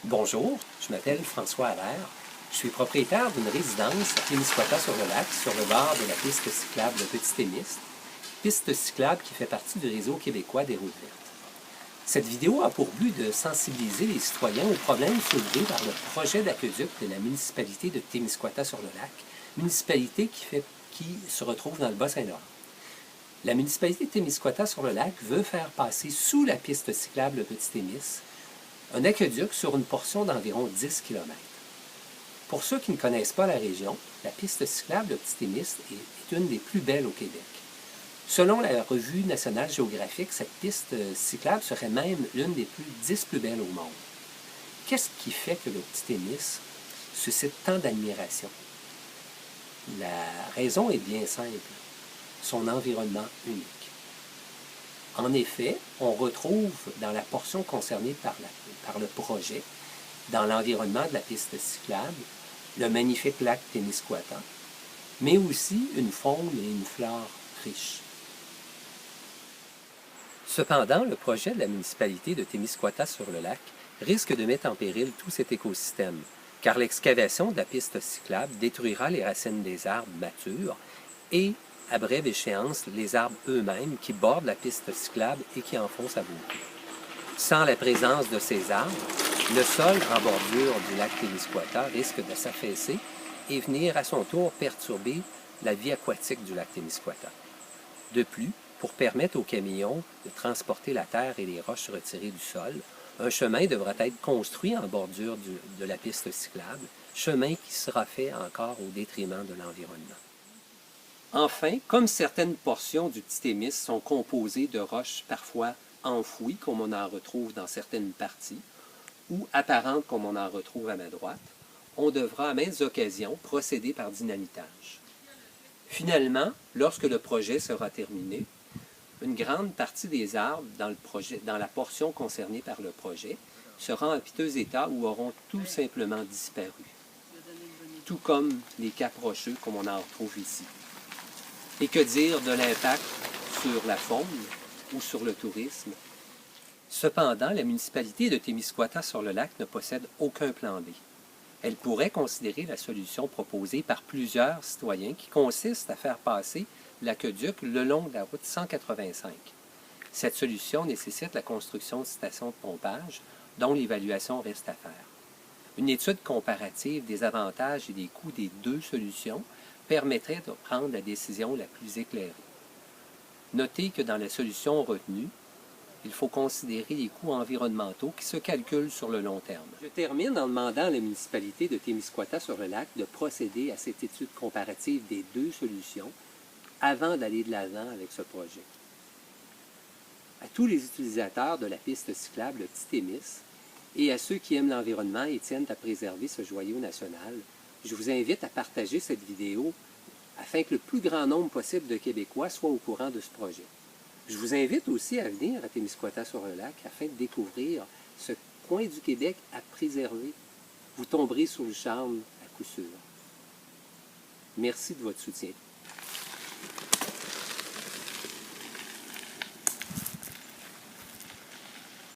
Bonjour, je m'appelle François Allaire. Je suis propriétaire d'une résidence à Témiscouata-sur-le-Lac, sur le bord de la piste cyclable de Petit-Témis, piste cyclable qui fait partie du réseau québécois des routes vertes. Cette vidéo a pour but de sensibiliser les citoyens aux problèmes soulevés par le projet d'aqueduc de la municipalité de Témiscouata-sur-le-Lac, municipalité qui se retrouve dans le Bas-Saint-Laurent. La municipalité de Témiscouata-sur-le-Lac veut faire passer sous la piste cyclable de Petit-Témis un aqueduc sur une portion d'environ 10 km. Pour ceux qui ne connaissent pas la région, la piste cyclable de Petit-Témis est une des plus belles au Québec. Selon la Revue nationale géographique, cette piste cyclable serait même l'une des 10 plus belles au monde. Qu'est-ce qui fait que le Petit-Témis suscite tant d'admiration? La raison est bien simple, son environnement unique. En effet, on retrouve dans la portion concernée par le projet, dans l'environnement de la piste cyclable, le magnifique lac Témiscouata, mais aussi une faune et une flore riches. Cependant, le projet de la municipalité de Témiscouata-sur-le-Lac risque de mettre en péril tout cet écosystème, car l'excavation de la piste cyclable détruira les racines des arbres matures et, à brève échéance, les arbres eux-mêmes qui bordent la piste cyclable et qui en font sa beauté. Sans la présence de ces arbres, le sol en bordure du lac Témiscouata risque de s'affaisser et venir à son tour perturber la vie aquatique du lac Témiscouata. De plus, pour permettre aux camions de transporter la terre et les roches retirées du sol, un chemin devra être construit en bordure de la piste cyclable, chemin qui sera fait encore au détriment de l'environnement. Enfin, comme certaines portions du Petit-Témis sont composées de roches parfois enfouies, comme on en retrouve dans certaines parties, ou apparentes, comme on en retrouve à ma droite, on devra à maintes occasions procéder par dynamitage. Finalement, lorsque le projet sera terminé, une grande partie des arbres dans la portion concernée par le projet sera en piteux état ou auront tout simplement disparu, tout comme les caps rocheux comme on en retrouve ici. Et que dire de l'impact sur la faune ou sur le tourisme? Cependant, la municipalité de Témiscouata-sur-le-Lac ne possède aucun plan B. Elle pourrait considérer la solution proposée par plusieurs citoyens qui consiste à faire passer l'aqueduc le long de la route 185. Cette solution nécessite la construction de stations de pompage dont l'évaluation reste à faire. Une étude comparative des avantages et des coûts des deux solutions permettrait de prendre la décision la plus éclairée. Notez que dans la solution retenue, il faut considérer les coûts environnementaux qui se calculent sur le long terme. Je termine en demandant à la municipalité de Témiscouata-sur-le-Lac de procéder à cette étude comparative des deux solutions avant d'aller de l'avant avec ce projet. À tous les utilisateurs de la piste cyclable de Petit-Témis et à ceux qui aiment l'environnement et tiennent à préserver ce joyau national, je vous invite à partager cette vidéo afin que le plus grand nombre possible de Québécois soient au courant de ce projet. Je vous invite aussi à venir à Témiscouata-sur-le-Lac afin de découvrir ce coin du Québec à préserver. Vous tomberez sous le charme à coup sûr. Merci de votre soutien.